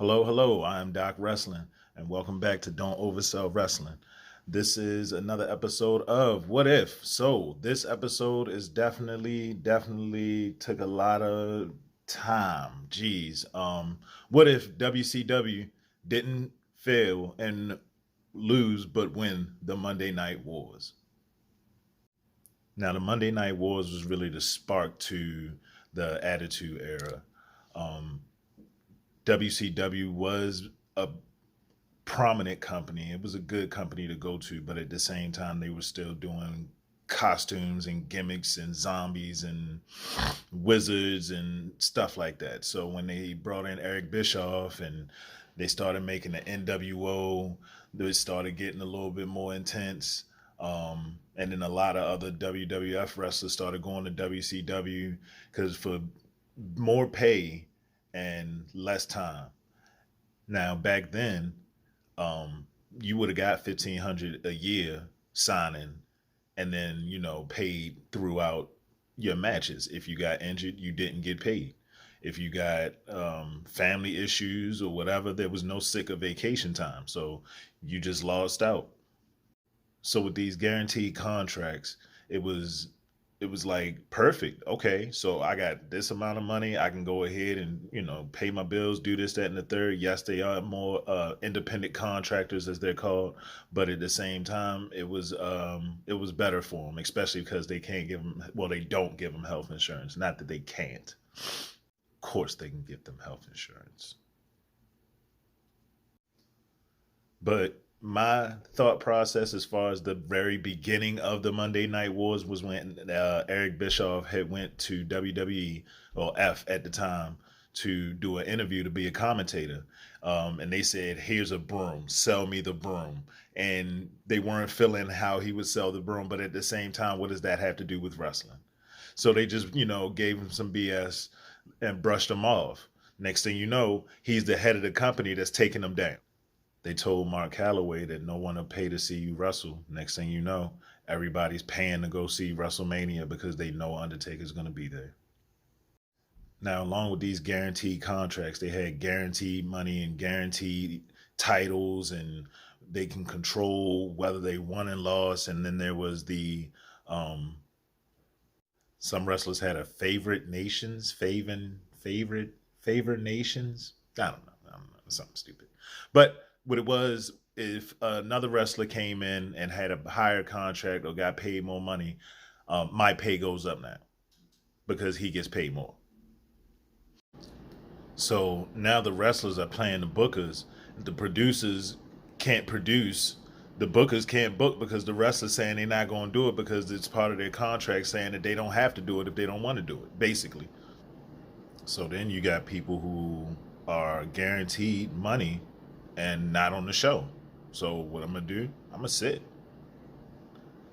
Hello, I am Doc Wrestling, and welcome back to Don't Oversell Wrestling. This is another episode of What If. So, this episode is definitely took a lot of time. Geez. What if WCW didn't fail and lose but win the Monday Night Wars? Now, the Monday Night Wars was really the spark to the Attitude Era. Um, WCW was a prominent company. It was a good company to go to, but at the same time, they were still doing costumes and gimmicks and zombies and wizards and stuff like that. So when they brought in Eric Bischoff and they started making the NWO, they started getting a little bit more intense. And then a lot of other WWF wrestlers started going to WCW because for more pay and less time. Now back then, you would have got 1,500 a year signing, and then paid throughout your matches. If you got injured, you didn't get paid. If you got family issues or whatever, there was no sick or vacation time, so you just lost out. So with these guaranteed contracts, it was it was like perfect. Okay, so I got this amount of money. I can go ahead and pay my bills, do this, that, and the third. Yes, they are more independent contractors as they're called, but at the same time, it was better for them, especially because they can't give them. Well, they don't give them health insurance. Not that they can't. Of course, they can give them health insurance. But my thought process as far as the very beginning of the Monday Night Wars was when Eric Bischoff had went to WWE or F at the time to do an interview to be a commentator. And they said, "Here's a broom, sell me the broom." And they weren't feeling how he would sell the broom, but at the same time, what does that have to do with wrestling? So they just, gave him some BS and brushed him off. Next thing you know, he's the head of the company that's taking them down. They told Mark Calloway that no one will pay to see you wrestle. Next thing you know, everybody's paying to go see WrestleMania because they know Undertaker's going to be there. Now, along with these guaranteed contracts, they had guaranteed money and guaranteed titles, and they can control whether they won and lost. And then there was the some wrestlers had a favorite nations, favorite nations. I don't know, something stupid. But what it was, if another wrestler came in and had a higher contract or got paid more money, my pay goes up now because he gets paid more. So now the wrestlers are playing the bookers. The producers can't produce. The bookers can't book because the wrestlers saying they're not going to do it because it's part of their contract saying that they don't have to do it if they don't want to do it, basically. So then you got people who are guaranteed money and not on the show. So what I'm gonna do? I'm gonna sit.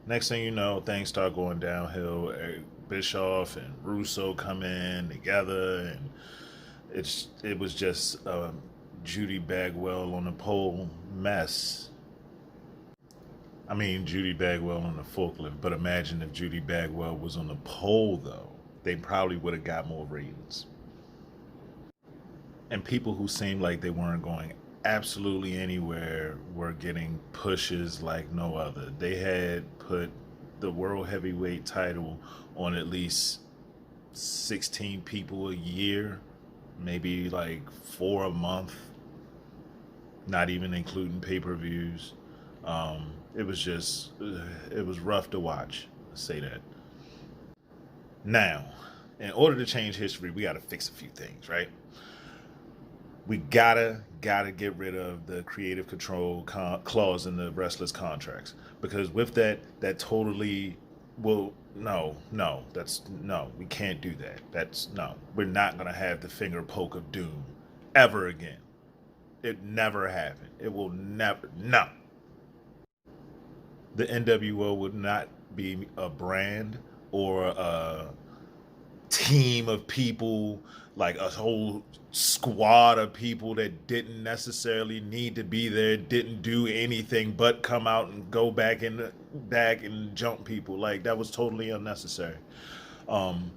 Next thing you know, things start going downhill. Bischoff and Russo come in together, and it was just Judy Bagwell on the pole mess. I mean, Judy Bagwell on the forklift, but imagine if Judy Bagwell was on the pole, though. They probably would have got more ratings. And people who seemed like they weren't going absolutely anywhere were getting pushes like no other. They had put the world heavyweight title on at least 16 people a year, maybe like four a month, not even including pay-per-views. It was just, it was rough to watch, let's say that. Now, in order to change history, we got to fix a few things, right? We gotta get rid of the creative control clause in the wrestlers' contracts, because with that totally will no, that's no, we can't do that. That's no, we're not gonna have the finger poke of doom ever again. It never happened. It will never. No, the NWO would not be a brand or a team of people, like a whole squad of people that didn't necessarily need to be there, didn't do anything but come out and go back and jump people. Like that was totally unnecessary. um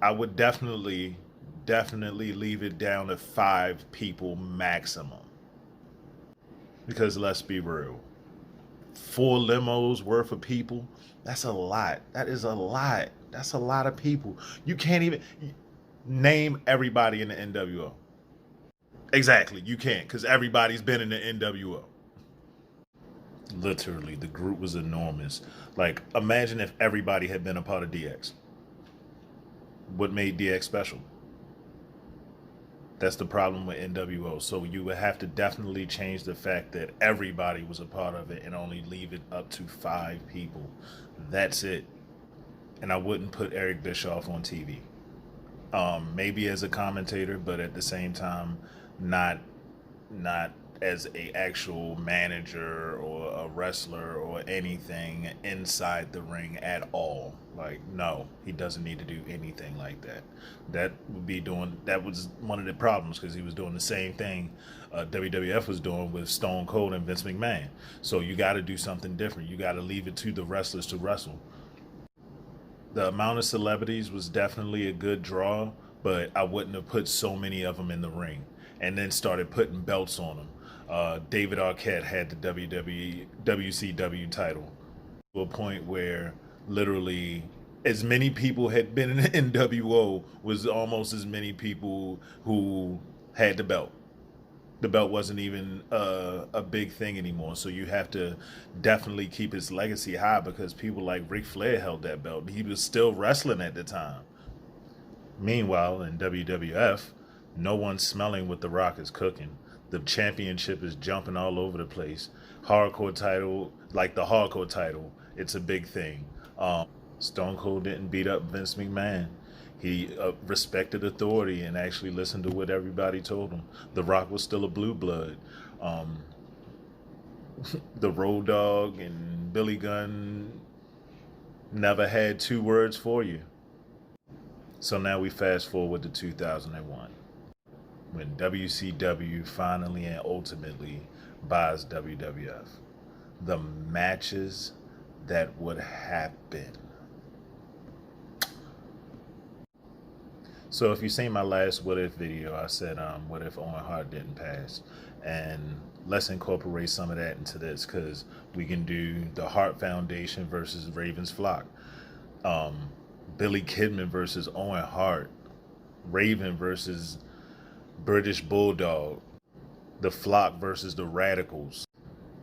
I would definitely leave it down to 5 people maximum. Because let's be real, 4 limos worth of people, that's a lot. That is a lot. That's a lot of people. You can't even name everybody in the NWO. Exactly, you can't, because everybody's been in the NWO. Literally, the group was enormous. Like, imagine if everybody had been a part of DX. What made DX special? That's the problem with NWO. So you would have to definitely change the fact that everybody was a part of it and only leave it up to 5 people. That's it. And I wouldn't put Eric Bischoff on TV. Maybe as a commentator, but at the same time, not not as a actual manager or a wrestler or anything inside the ring at all. Like, no, he doesn't need to do anything like that. That was one of the problems, because he was doing the same thing WWF was doing with Stone Cold and Vince McMahon. So you got to do something different. You got to leave it to the wrestlers to wrestle. The amount of celebrities was definitely a good draw, but I wouldn't have put so many of them in the ring and then started putting belts on them. David Arquette had the WCW title to a point where literally as many people had been in NWO was almost as many people who had the belt. The belt wasn't even a big thing anymore. So you have to definitely keep his legacy high, because people like Ric Flair held that belt. He was still wrestling at the time. Meanwhile, in WWF, no one's smelling what The Rock is cooking. The championship is jumping all over the place. Hardcore title, like the hardcore title, it's a big thing. Stone Cold didn't beat up Vince McMahon. He respected authority and actually listened to what everybody told him. The Rock was still a blue blood. The Road Dogg and Billy Gunn never had 2 words for you. So now we fast forward to 2001, when WCW finally and ultimately buys WWF. The matches that would happen. So if you seen my last What If video, I said, what if Owen Hart didn't pass? And let's incorporate some of that into this, because we can do the Hart Foundation versus Raven's Flock. Billy Kidman versus Owen Hart. Raven versus British Bulldog. The Flock versus the Radicals.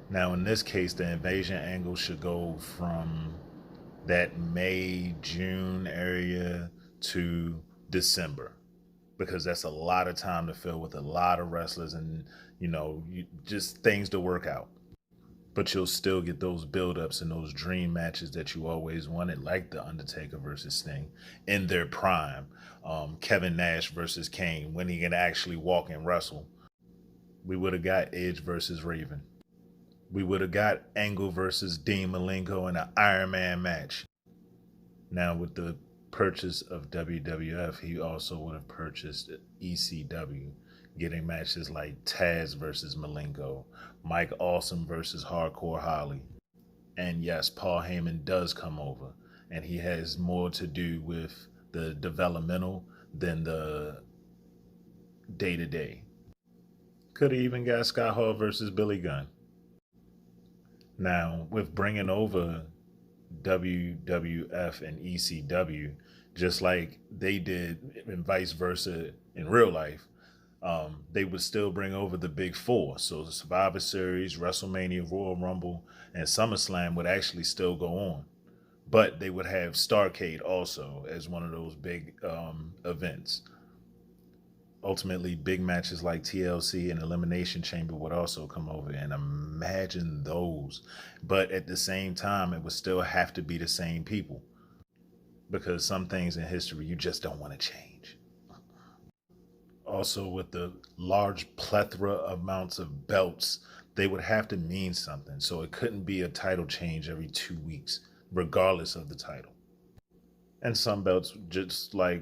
Now in this case, the invasion angle should go from that May, June area to December, because that's a lot of time to fill with a lot of wrestlers and, just things to work out. But you'll still get those build-ups and those dream matches that you always wanted, like The Undertaker versus Sting in their prime. Kevin Nash versus Kane, when he can actually walk and wrestle. We would have got Edge versus Raven. We would have got Angle versus Dean Malenko in an Iron Man match. Now with the purchase of WWF, he also would have purchased ECW, getting matches like Taz versus Malenko, Mike Awesome versus Hardcore Holly. And yes, Paul Heyman does come over, and he has more to do with the developmental than the day-to-day. Could have even got Scott Hall versus Billy Gunn. Now, with bringing over WWF and ECW, just like they did and vice versa in real life, they would still bring over the big 4. So the Survivor Series, WrestleMania, Royal Rumble, and SummerSlam would actually still go on. But they would have Starrcade also as one of those big events. Ultimately, big matches like TLC and Elimination Chamber would also come over, and imagine those. But at the same time, it would still have to be the same people, because some things in history you just don't want to change. Also, with the large plethora amounts of belts, they would have to mean something. So it couldn't be a title change every 2 weeks, regardless of the title. And some belts, just like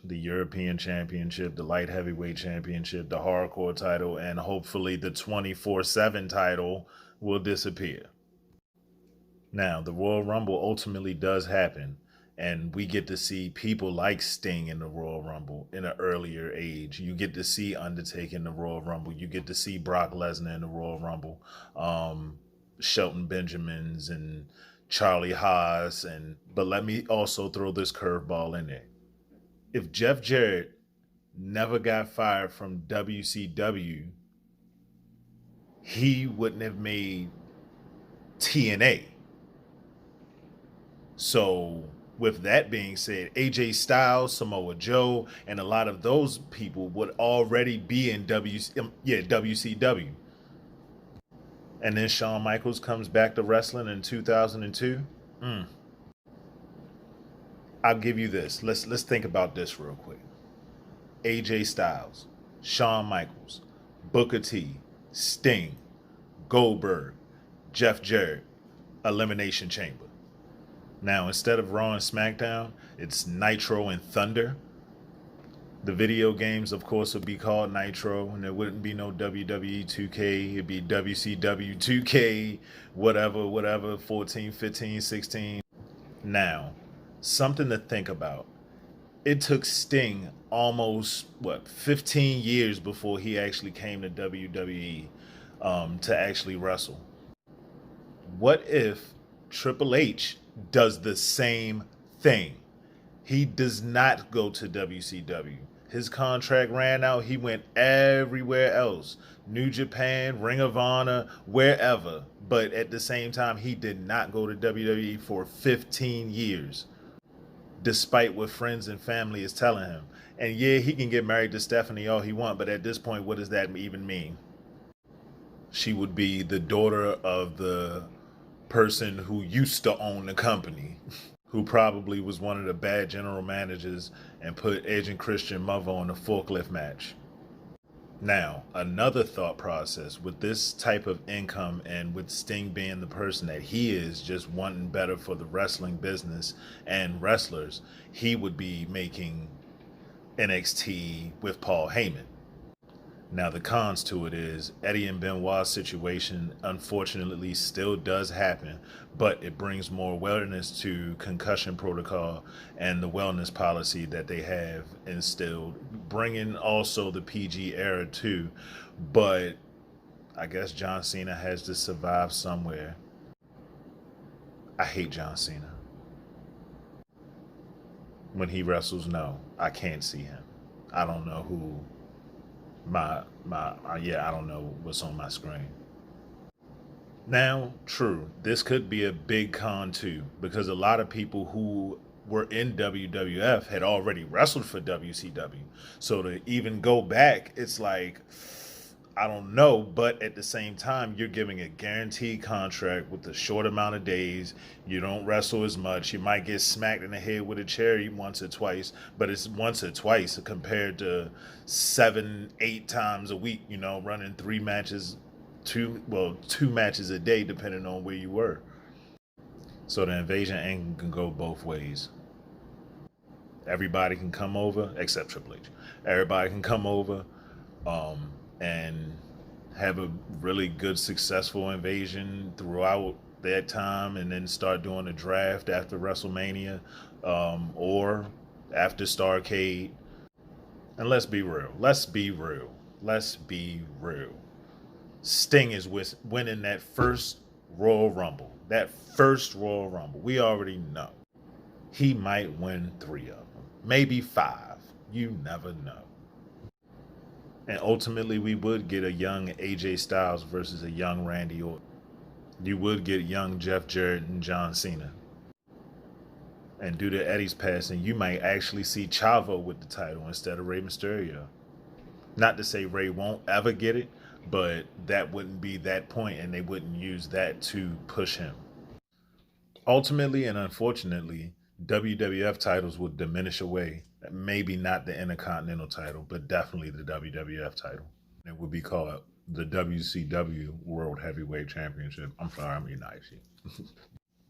the European Championship, the Light Heavyweight Championship, the Hardcore title, and hopefully the 24/7 title, will disappear. Now, the Royal Rumble ultimately does happen, And we get to see people like Sting in the Royal Rumble in an earlier age. You get to see Undertaker in the Royal Rumble. You get to see Brock Lesnar in the Royal Rumble. Shelton Benjamins and Charlie Haas. But let me also throw this curveball in there. If Jeff Jarrett never got fired from WCW, he wouldn't have made TNA. So with that being said, AJ Styles, Samoa Joe, and a lot of those people would already be in WCW. And then Shawn Michaels comes back to wrestling in 2002. I'll give you this. Let's think about this real quick. AJ Styles, Shawn Michaels, Booker T, Sting, Goldberg, Jeff Jarrett, Elimination Chamber. Now, instead of Raw and SmackDown, it's Nitro and Thunder. The video games, of course, would be called Nitro, and there wouldn't be no WWE 2K. It'd be WCW 2K, whatever, 14, 15, 16. Now, something to think about. It took Sting almost, 15 years before he actually came to WWE to actually wrestle. What if Triple H does the same thing? He does not go to WCW. His contract ran out. He went everywhere else. New Japan, Ring of Honor, wherever. But at the same time, he did not go to WWE for 15 years. Despite what friends and family is telling him. And yeah, he can get married to Stephanie all he wants, but at this point, what does that even mean? She would be the daughter of the person who used to own the company, who probably was one of the bad general managers and put Edge and Christian mother on a forklift match. Now, another thought process with this type of income and with Sting being the person that he is, just wanting better for the wrestling business and wrestlers, he would be making NXT with Paul Heyman. Now, the cons to it is Eddie and Benoit's situation, unfortunately, still does happen, but it brings more awareness to concussion protocol and the wellness policy that they have instilled, bringing also the PG era too. But I guess John Cena has to survive somewhere. I hate John Cena. When he wrestles, no, I can't see him. I don't know who. I don't know what's on my screen. Now, true, this could be a big con too, because a lot of people who were in WWF had already wrestled for WCW. So to even go back, it's like, I don't know, but at the same time, you're giving a guaranteed contract with a short amount of days. You don't wrestle as much. You might get smacked in the head with a chair once or twice, but it's once or twice compared to 7-8 times a week, running 3 matches, two matches a day, depending on where you were. So the invasion angle can go both ways. Everybody can come over, except Triple H. Everybody can come over, and have a really good, successful invasion throughout that time, and then start doing a draft after WrestleMania, or after Starrcade. And let's be real. Sting is winning that first Royal Rumble. We already know. He might win 3 of them, maybe 5. You never know. And ultimately, we would get a young AJ Styles versus a young Randy Orton. You would get young Jeff Jarrett and John Cena. And due to Eddie's passing, you might actually see Chavo with the title instead of Rey Mysterio. Not to say Rey won't ever get it, but that wouldn't be that point, and they wouldn't use that to push him. Ultimately and unfortunately, WWF titles would diminish away. Maybe not the Intercontinental title, but definitely the WWF title. It would be called the WCW World Heavyweight Championship. I'm sorry, I'm United.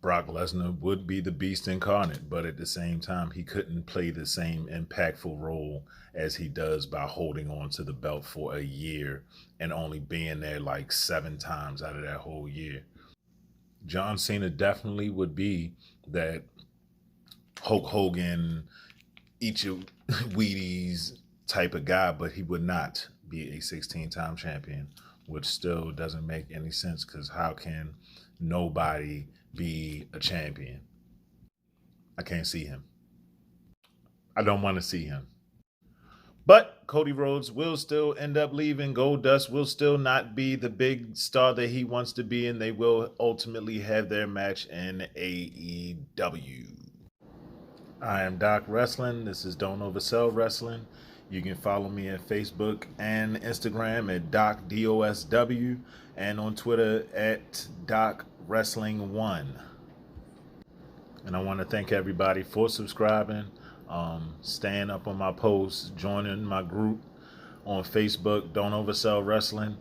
Brock Lesnar would be the beast incarnate, but at the same time, he couldn't play the same impactful role as he does by holding on to the belt for a year and only being there like 7 times out of that whole year. John Cena definitely would be that Hulk Hogan, eat your Wheaties type of guy, but he would not be a 16-time champion, which still doesn't make any sense because how can nobody be a champion? I can't see him. I don't want to see him. But Cody Rhodes will still end up leaving. Goldust will still not be the big star that he wants to be, and they will ultimately have their match in AEW. I am Doc Wrestling. This is Don't Oversell Wrestling. You can follow me at Facebook and Instagram at Doc DOSW and on Twitter at Doc Wrestling 1. And I want to thank everybody for subscribing, staying up on my posts, joining my group on Facebook, Don't Oversell Wrestling.